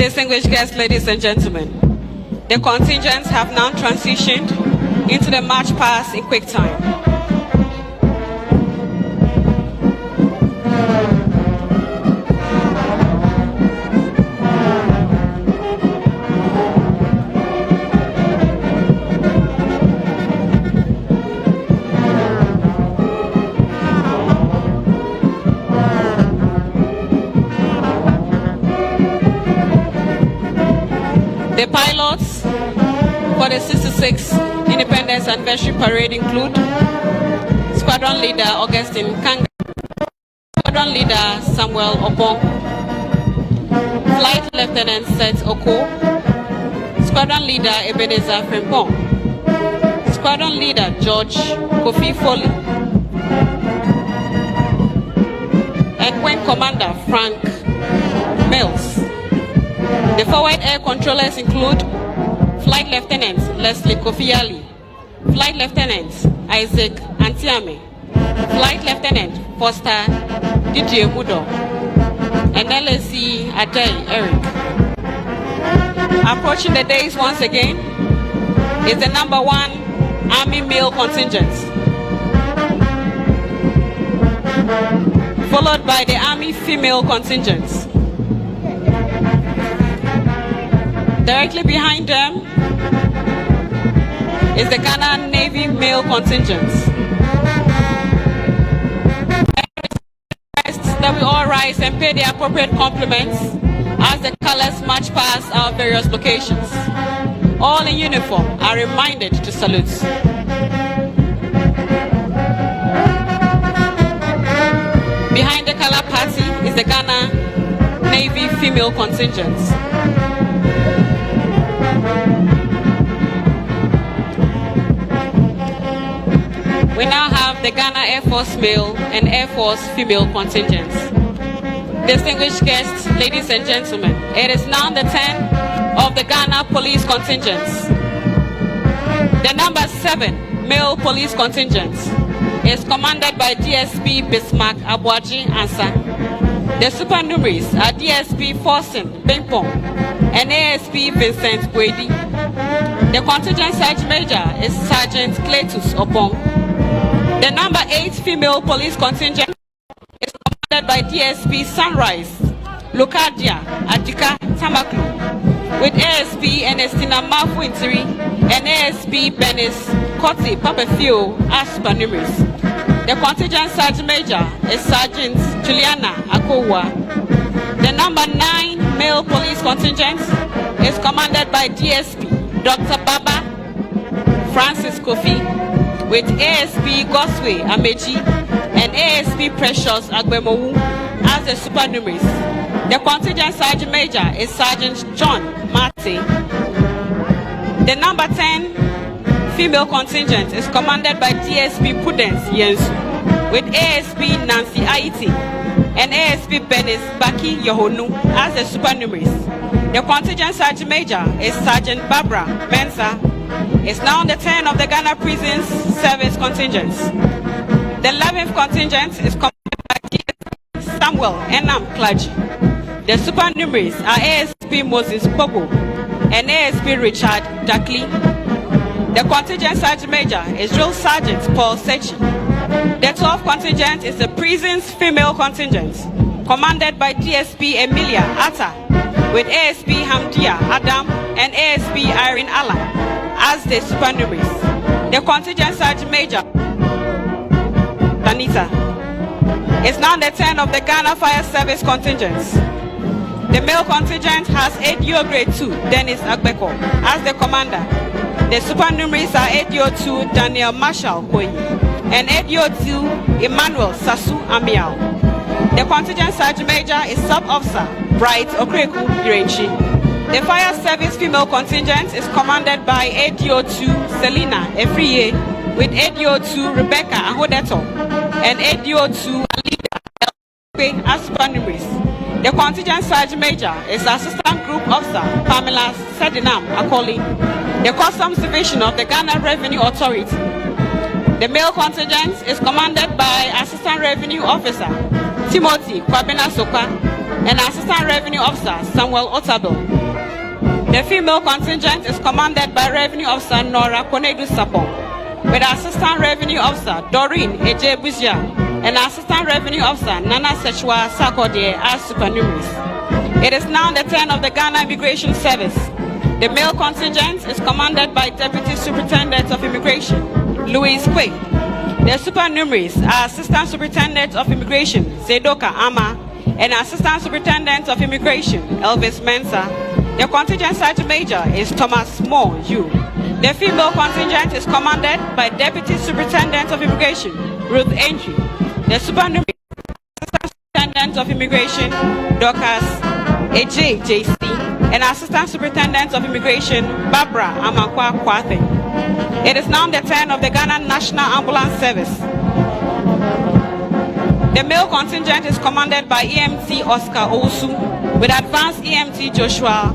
Distinguished guests, ladies and gentlemen, the contingents have now transitioned into the march past in quick time. The pilots for the 66th Independence Anniversary Parade include Squadron Leader Augustine Kanga, Squadron Leader Samuel Obong, Flight Lieutenant Seth Oko, Squadron Leader Ebenezer Frimpong, Squadron Leader George Kofi Foley, and Wing Commander Frank Mills. The forward air controllers include Flight Lieutenant Leslie Kofiali, Flight Lieutenant Isaac Antiame, Flight Lieutenant Foster Didier Mudo, and LSC Adai Eric. Approaching the days once again is the number 1 Army male contingent, followed by the Army female contingents. Directly behind them is the Ghana Navy male contingents. That we all rise and pay the appropriate compliments as the colors march past our various locations. All in uniform are reminded to salute. Behind the color party is the Ghana Navy female contingents. We now have the Ghana Air Force male and Air Force female contingents. Distinguished guests, ladies and gentlemen, it is now the turn of the Ghana police contingents. The number 7 male police contingent is commanded by DSP Bismarck Abuaji Ansa. The supernumeraries are DSP Forsen Bengpong and ASP Vincent Gwedi. The contingent Sergeant Major is Sergeant Cletus Opong. The number 8 female police contingent is commanded by DSP Sunrise Lokadia Adika Tamaklu, with ASP Ernestina Mafu Intiri and ASP Benis Koti Papafio as supernumeraries. The contingent Sergeant Major is Sergeant Juliana Akowa. The number 9 male police contingent is commanded by DSP Dr. Baba Francis Kofi, with ASP Gosway Amechi and ASP Precious Agbemowu as the supernumeraries. The contingent Sergeant Major is Sergeant John Mate. The number 10 female contingent is commanded by DSP Prudence Yensu, with ASP Nancy Aiti and ASP Benis Baki Yohonu as the supernumeraries. The contingent Sergeant Major is Sergeant Barbara Mensa. It's now the turn of the Ghana Prisons Service contingents. The 11th contingent is commanded by DSP Samuel Enam Klaji. The supernumeraries are ASP Moses Pogo and ASP Richard Dakli. The contingent Sergeant Major is Drill Sergeant Paul Sechi. The 12th contingent is the Prisons Female contingent, commanded by DSP Emilia Atta, with ASP Hamdia Adam and ASP Irene Alan as the supernumeraries. The contingent Sergeant Major Danita. It's now the turn of the Ghana Fire Service contingents. The male contingent has ADO Grade 2 Dennis Agbeko as the commander. The supernumeraries are ADO 2 Daniel Marshall Koyi and ADO 2 Emmanuel Sasu Amiao. The contingent Sergeant Major is Sub Officer Bright Okreku Irenchi. The Fire Service female contingent is commanded by ADO 2 Selina Efriye, with ADO 2 Rebecca Ahodeto and ADO 2 Alida as supernumeraries. The contingent Sergeant Major is Assistant Group Officer Pamela Sedinam Akoli, the Customs Division of the Ghana Revenue Authority. The male contingent is commanded by Assistant Revenue Officer Timothy Kwabena Soka, and Assistant Revenue Officer Samuel Otabil. The female contingent is commanded by Revenue Officer Nora Konedu Sapong, with Assistant Revenue Officer Doreen Eje Buzia and Assistant Revenue Officer Nana Sechwa Sakodie as supernumeraries. It is now the turn of the Ghana Immigration Service. The male contingent is commanded by Deputy Superintendent of Immigration Louis Kwe. The supernumeraries are Assistant Superintendent of Immigration Zedoka Ama and Assistant Superintendent of Immigration Elvis Mensah. The contingent sergeant major is Thomas Moore Yu. The female contingent is commanded by Deputy Superintendent of Immigration Ruth Entry. The supernumerary Assistant Superintendent of Immigration Dorcas AJJC and Assistant Superintendent of Immigration Barbara Amankwa Kwathe. It is now the turn of the Ghana National Ambulance Service. The male contingent is commanded by EMT Oscar Owusu with Advanced EMT Joshua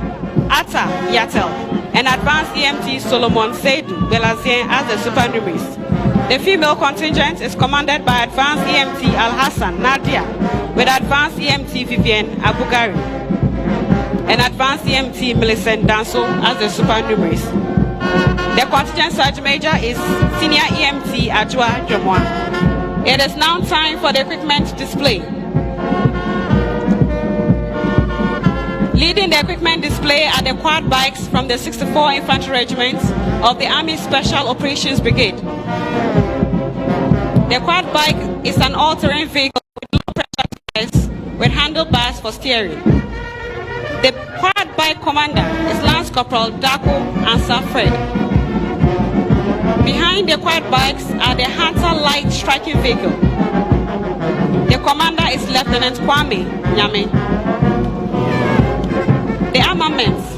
Atta Yatel and Advanced EMT Solomon Seidu Belazien as the supernumeraries. The female contingent is commanded by Advanced EMT Al Hassan Nadia with Advanced EMT Vivienne Abugari and Advanced EMT Millicent Danso as the supernumeraries. The contingent sergeant major is Senior EMT Ajwa Jomwa. It is now time for the equipment display. Leading the equipment display are the quad bikes from the 64 Infantry Regiment of the Army Special Operations Brigade. The quad bike is an all-terrain vehicle with low-pressure tires with handlebars for steering. The quad bike commander is Lance Corporal Dako Ansa Fred. Behind the quad bikes are the Hunter Light Striking Vehicle. The commander is Lieutenant Kwame Nyame. The armaments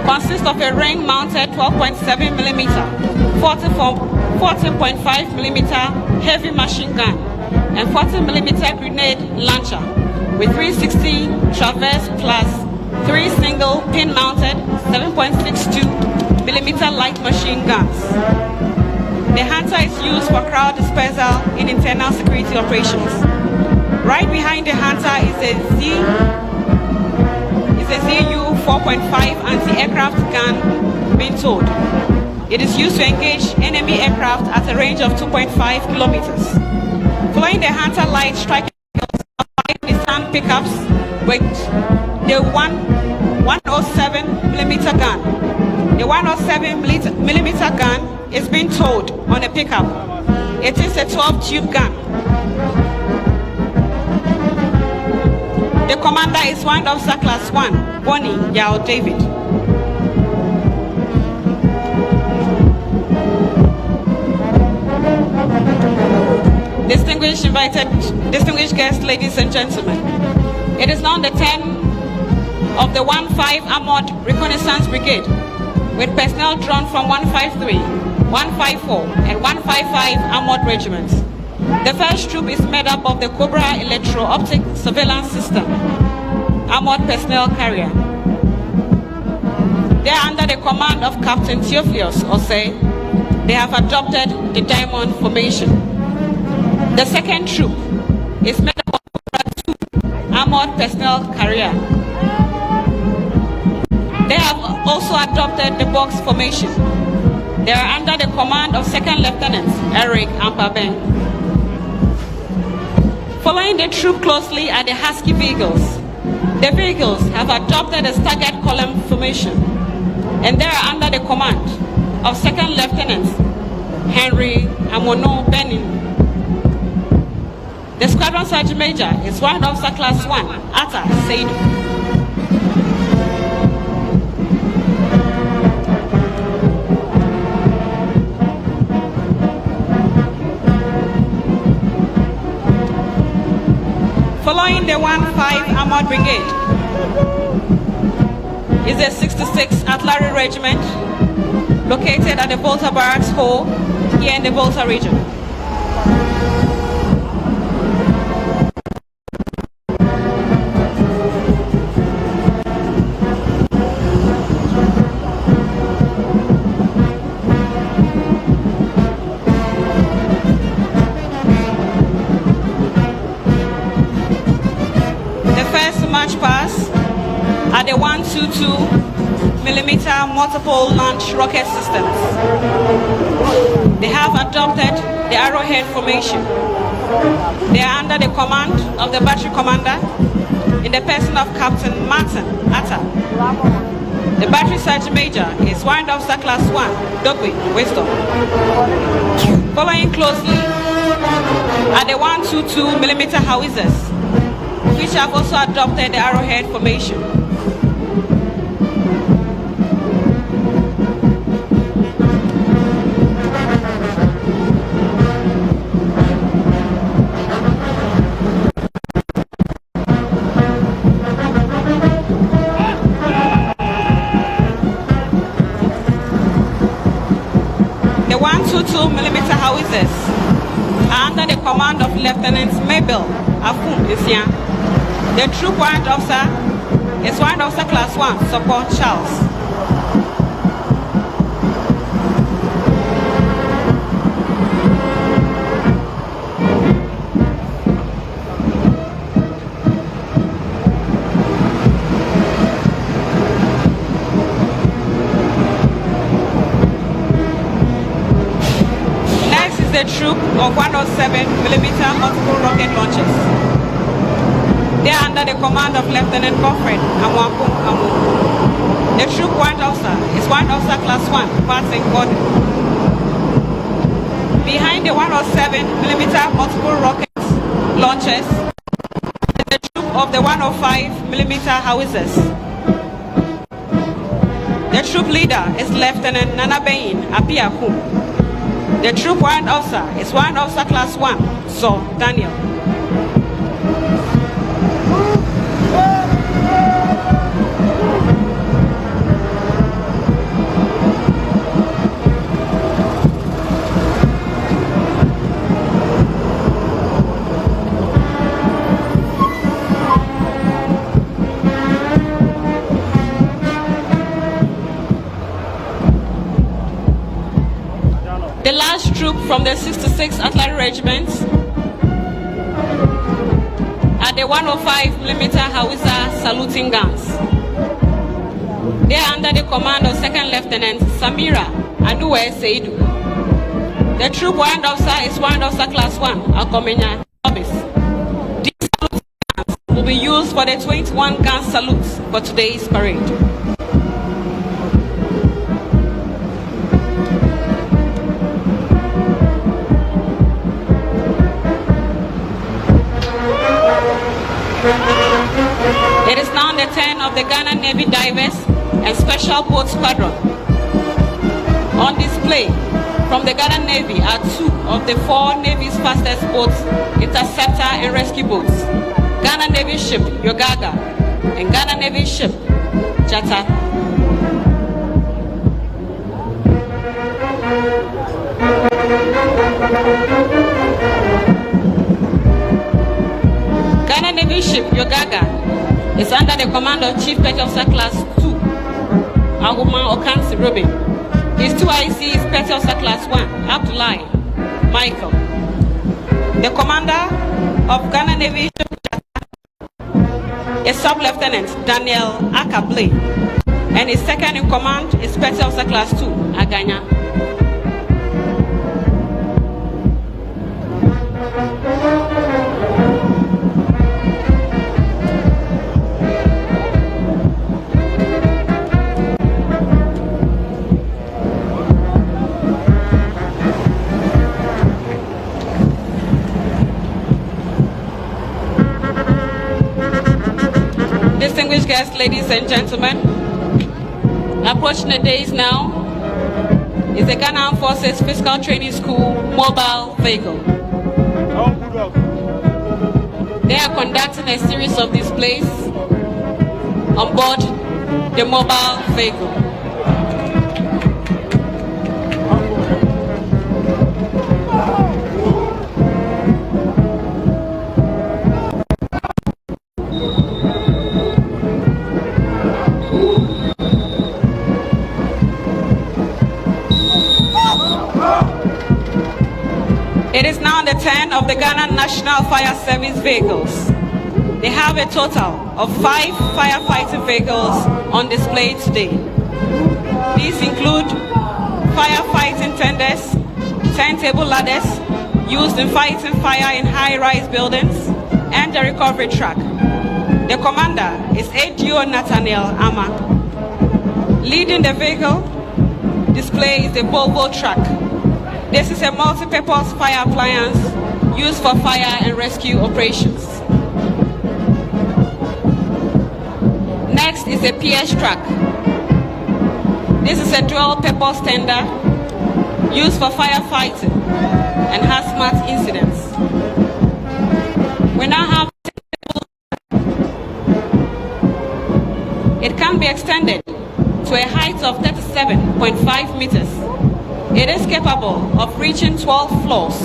consist of a ring-mounted 12.7mm, 14.5mm heavy machine gun and 40mm grenade launcher with 360 Traverse plus 3 single pin-mounted 7.62mm light machine guns. The Hunter is used for crowd dispersal in internal security operations. Right behind the Hunter is a ZU 4.5 anti-aircraft gun being towed. It is used to engage enemy aircraft at a range of 2.5 kilometers. Following the Hunter light striking vehicles are 5 Nissan pickups with the 107mm gun. The 107mm gun is being towed on a pickup. It is a 12-tube gun. The commander is Warrant Officer Class 1, Bonnie Yao David. Distinguished guests, ladies and gentlemen, it is now the turn of the 1-5 Armored Reconnaissance Brigade with personnel drawn from 153, 154, and 155 Armored Regiments. The first troop is made up of the Cobra Electro-Optic Surveillance System, Armored Personnel Carrier. They are under the command of Captain Theophilus Osei. They have adopted the Diamond Formation. The second troop is made up of Cobra 2 Armored Personnel Carrier. They have also adopted the Box Formation. They are under the command of Second Lieutenant Eric Ampabeng. Following the troop closely are the Husky vehicles. The vehicles have adopted a staggered column formation, and they are under the command of Second Lieutenant Henry Amono Benin. The Squadron Sergeant Major is Warrant Officer Class 1, Atta Seidu. Following the 1-5 Armored Brigade is the 66th Artillery Regiment located at the Volta Barracks Hall here in the Volta region. March past are the 122mm multiple launch rocket systems. They have adopted the arrowhead formation. They are under the command of the battery commander in the person of Captain Martin Atta. The battery sergeant major is Warrant Officer Class 1, Dogwe, Wisdom. Following closely are the 122mm howitzers, which have also adopted the arrowhead formation. The 122mm howitzers are under the command of Lieutenant Mabel Afun Isian. The troop warrant officer is Warrant Officer Class 1, Support Charles. Next is the troop of 107mm multiple rocket launchers. They are under the command of Lieutenant Godfred Amwakum Amu. The troop warrant officer is Warrant Officer Class 1, Martin Gordon. Behind the 107mm multiple rocket launchers is the troop of the 105mm howitzers. The troop leader is Lieutenant Nanabein Apiakum. The troop warrant officer is Warrant Officer Class 1, So Daniel. The last troop from the 66th Artillery Regiment are the 105mm howitzer saluting guns. They are under the command of Second Lieutenant Samira Anuwe Seidu. The troop warrant officer is Warrant Officer Class 1, Akomenya Obis. These saluting guns will be used for the 21 gun salutes for today's parade. It is now the turn of the Ghana Navy Divers and Special Boat Squadron. On display from the Ghana Navy are 2 of the 4 Navy's fastest boats, interceptor and rescue boats. Ghana Navy ship Yogaga and Ghana Navy ship Jata. Ghana Navy ship Yogaga is under the command of Chief Petty Officer Class 2, Aguma Okansi Robin. His 2 IC is Petty Officer Class 1, Abdullahi Michael. The commander of Ghana Navy ship is Sub-Lieutenant Daniel Akable, and his second in command is Petty Officer Class 2, Aganya. Distinguished guests, ladies and gentlemen, approaching the days now is the Ghana Armed Forces Physical Training School mobile vehicle. They are conducting a series of displays on board the mobile vehicle. It is now the turn of the Ghana National Fire Service vehicles. They have a total of 5 firefighting vehicles on display today. These include firefighting tenders, turntable ladders used in fighting fire in high-rise buildings, and the recovery truck. The commander is ADO Nathaniel Ama. Leading the vehicle display is the Volvo truck. This is a multi-purpose fire appliance used for fire and rescue operations. Next is a PS truck. This is a dual-purpose tender used for firefighting and hazmat incidents. We now have it can be extended to a height of 37.5 meters. It is capable of reaching 12 floors.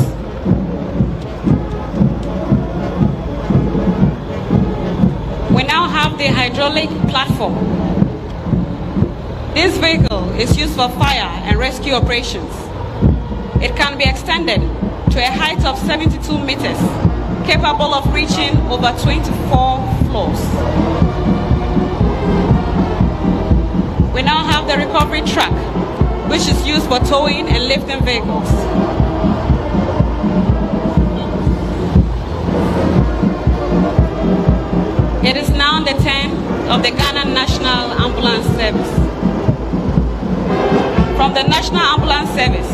We now have the hydraulic platform. This vehicle is used for fire and rescue operations. It can be extended to a height of 72 meters, capable of reaching over 24 floors. We now have the recovery truck, which is used for towing and lifting vehicles. It is now the turn of the Ghana National Ambulance Service. From the National Ambulance Service,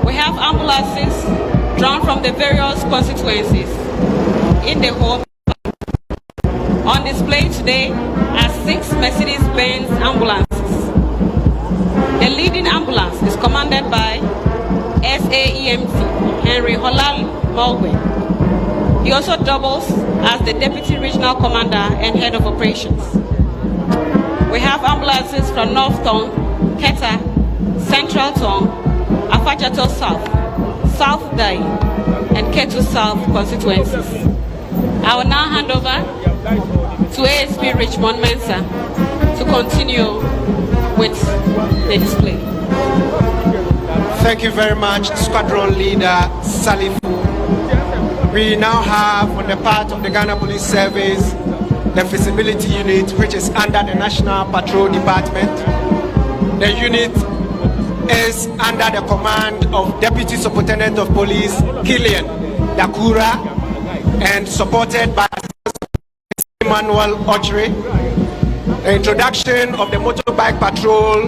we have ambulances drawn from the various constituencies in the whole. On display today are 6 Mercedes-Benz ambulances. The leading ambulance is commanded by SAEMT Henry Holal Mulwin. He also doubles as the Deputy Regional Commander and Head of Operations. We have ambulances from North Tong, Keta, Central Tong, Afajato South, South Dai, and Ketu South constituencies. I will now hand over to ASP Richmond Mensa to continue with the display. Thank you very much, Squadron Leader Salifu. We now have on the part of the Ghana Police Service the Feasibility Unit, which is under the National Patrol Department. The unit is under the command of Deputy Superintendent of Police Killian Dakura and supported by Emmanuel Ochre. The introduction of the motorbike patrol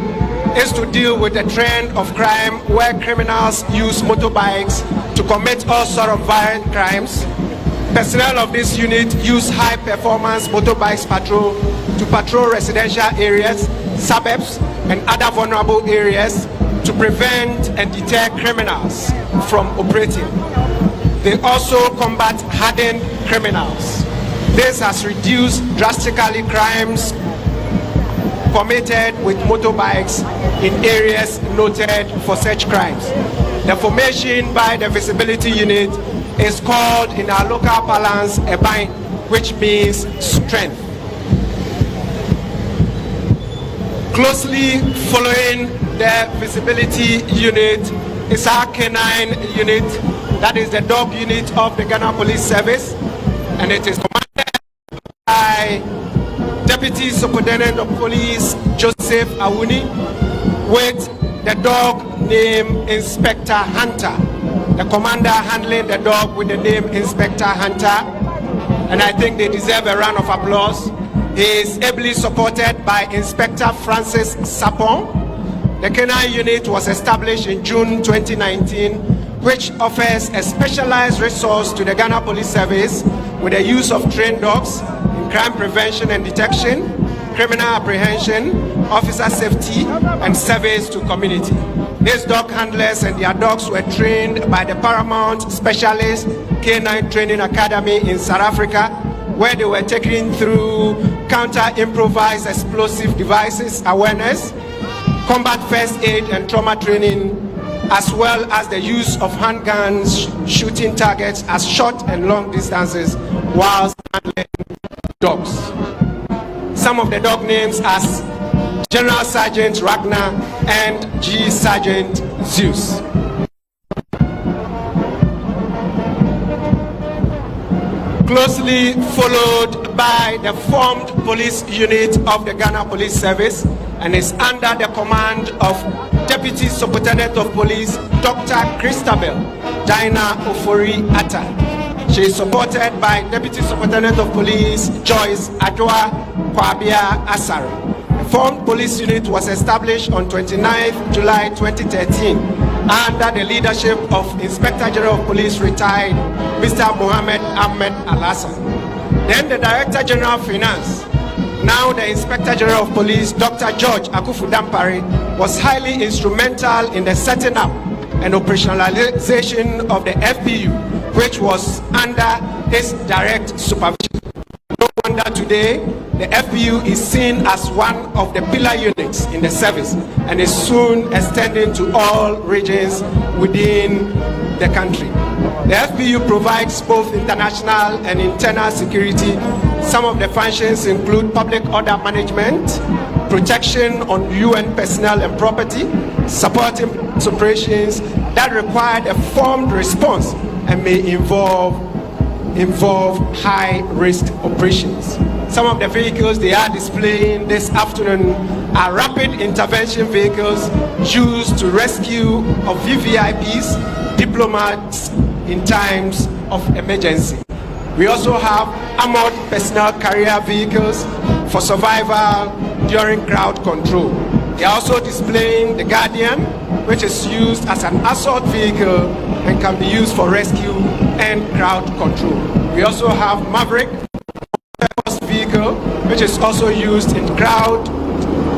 is to deal with the trend of crime where criminals use motorbikes to commit all sorts of violent crimes. Personnel of this unit use high-performance motorbikes patrol to patrol residential areas, suburbs, and other vulnerable areas to prevent and deter criminals from operating. They also combat hardened criminals. This has reduced drastically crimes committed with motorbikes in areas noted for such crimes. The formation by the Visibility Unit is called in our local parlance a bind, which means strength. Closely following the Visibility Unit is our canine unit, that is the dog unit of the Ghana Police Service, and it is commanded by Deputy Superintendent of Police Joseph Awuni with the dog name Inspector Hunter. The commander handling the dog with the name Inspector Hunter, and I think they deserve a round of applause. He is ably supported by Inspector Francis Sapon. The canine unit was established in June 2019, which offers a specialized resource to the Ghana Police Service with the use of trained dogs in crime prevention and detection, criminal apprehension, officer safety, and service to community. These dog handlers and their dogs were trained by the Paramount Specialist Canine Training Academy in South Africa, where they were taken through counter-improvised explosive devices awareness, combat first aid and trauma training, as well as the use of handguns shooting targets at short and long distances whilst handling dogs. Some of the dog names as General Sergeant Ragnar and G Sergeant Zeus. closely followed by the formed police unit of the Ghana Police Service, and is under the command of Deputy Superintendent of Police Dr. Christabel Jaina Ofori Atta. She is supported by Deputy Superintendent of Police Joyce Adwa Kwabia Asare. The formed police unit was established on 29th July 2013 under the leadership of Inspector General of Police retired Mr. Mohammed Ahmed Al-Hassan. Then the Director General of Finance, now the Inspector General of Police, Dr. George Akufu Dampare, was highly instrumental in the setting up and operationalization of the FPU, which was under his direct supervision. No wonder today the FPU is seen as one of the pillar units in the service and is soon extending to all regions within the country. The FPU provides both international and internal security. Some of the functions include public order management, protection on UN personnel and property, supporting operations that require a formed response and may involve high-risk operations. Some of the vehicles they are displaying this afternoon are rapid intervention vehicles used to rescue of VVIPs, diplomats in times of emergency. We also have armored personnel carrier vehicles for survival during crowd control. They are also displaying the Guardian, which is used as an assault vehicle and can be used for rescue and crowd control. We also have Maverick vehicle, which is also used in crowd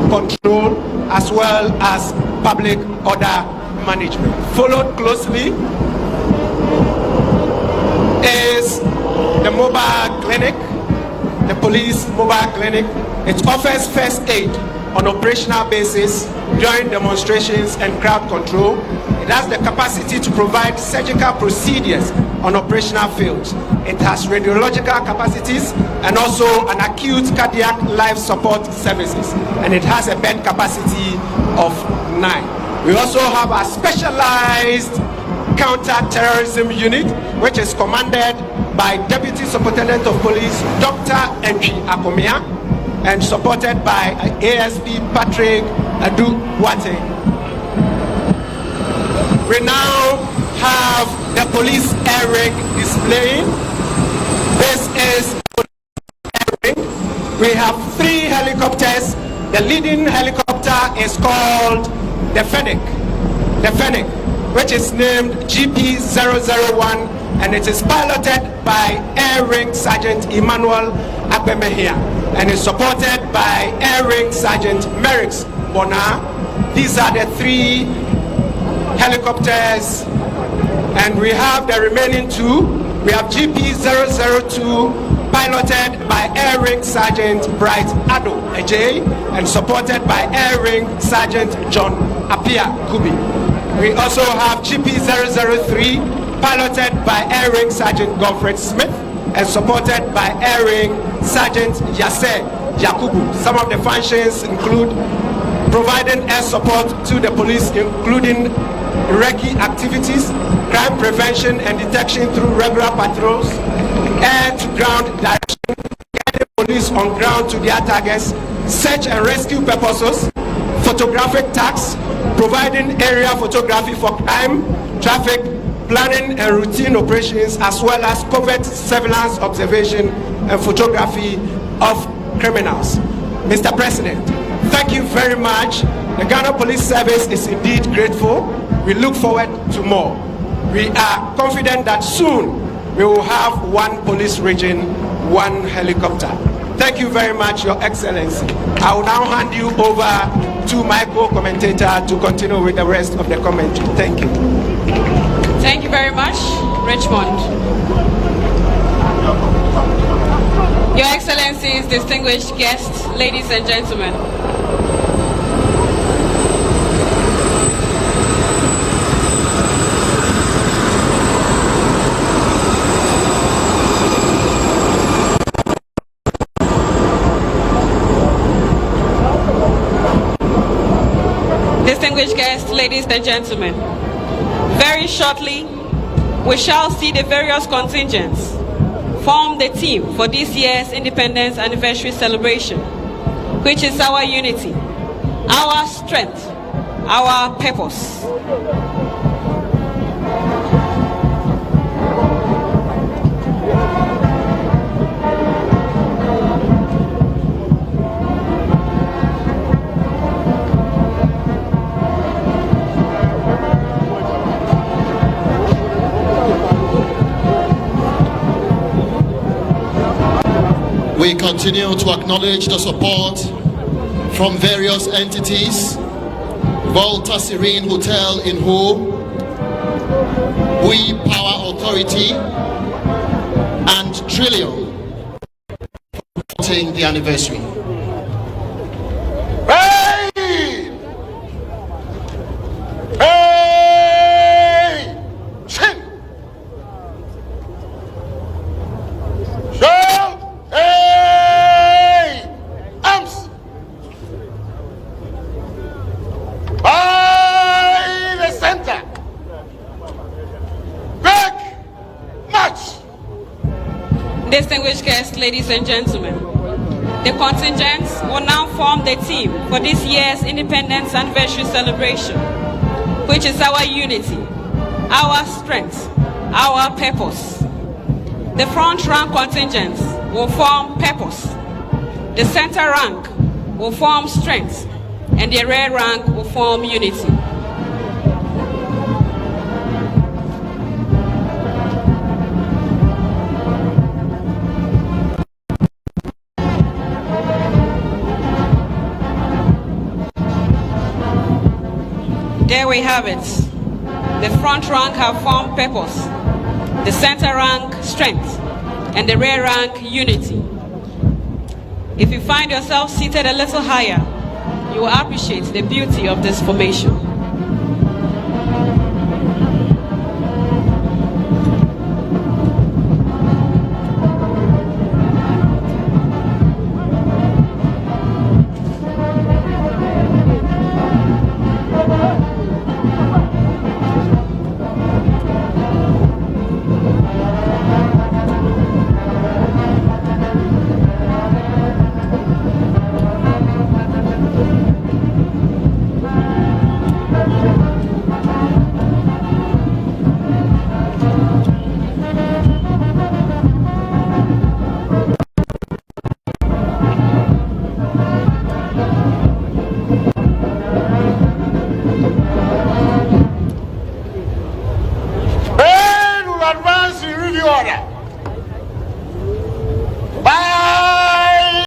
control as well as public order management. Followed closely is the mobile clinic, the police mobile clinic. It offers first aid on operational basis during demonstrations and crowd control. It has the capacity to provide surgical procedures on operational fields. It has radiological capacities and also an acute cardiac life support services. And it has a bed capacity of 9. We also have a specialized counter-terrorism unit, which is commanded by Deputy Superintendent of Police Dr. Entry Akomia and supported by ASP Patrick Adu Wate. We now have the police air ring displaying. This is air ring. We have 3 helicopters. The leading helicopter is called the Fennec, which is named GP001, and it is piloted by Air Ring Sergeant Emmanuel Akpemehia and is supported by Air Ring Sergeant Merix Bona. These are the 3 helicopters, and we have the remaining 2. We have GP002 piloted by Air Ring Sergeant Bright Ado Ajay and supported by Air Ring Sergeant John Apia Kubi. We also have GP003 piloted by Air Ring Sergeant Godfred Smith and supported by Air Ring Sergeant Yasser Yakubu. Some of the functions include providing air support to the police, including recce activities, crime prevention and detection through regular patrols, air-to-ground direction, guiding police on ground to their targets, search and rescue purposes, photographic tags, providing area photography for crime, traffic, planning and routine operations, as well as covert surveillance, observation and photography of criminals. Mr. President, thank you very much. The Ghana Police Service is indeed grateful. We look forward to more. We are confident that soon we will have 1 police region, 1 helicopter. Thank you very much, Your Excellency. I will now hand you over to my co-commentator to continue with the rest of the commentary. Thank you. Thank you very much, Richmond. Your Excellencies, distinguished guests, ladies and gentlemen. Distinguished guests, ladies and gentlemen, very shortly we shall see the various contingents form the theme for this year's Independence Anniversary celebration, which is our unity, our strength, our purpose. We continue to acknowledge the support from various entities: Volta Serene Hotel in Ho, We Power Authority, and Trillium supporting the anniversary. Distinguished guests, ladies and gentlemen, the contingents will now form the team for this year's Independence Anniversary celebration, which is our unity, our strength, our purpose. The front rank contingents will form purpose, the center rank will form strength, and the rear rank will form unity. There we have it. The front rank have formed purpose, the center rank strength, and the rear rank unity. If you find yourself seated a little higher, you will appreciate the beauty of this formation. Order.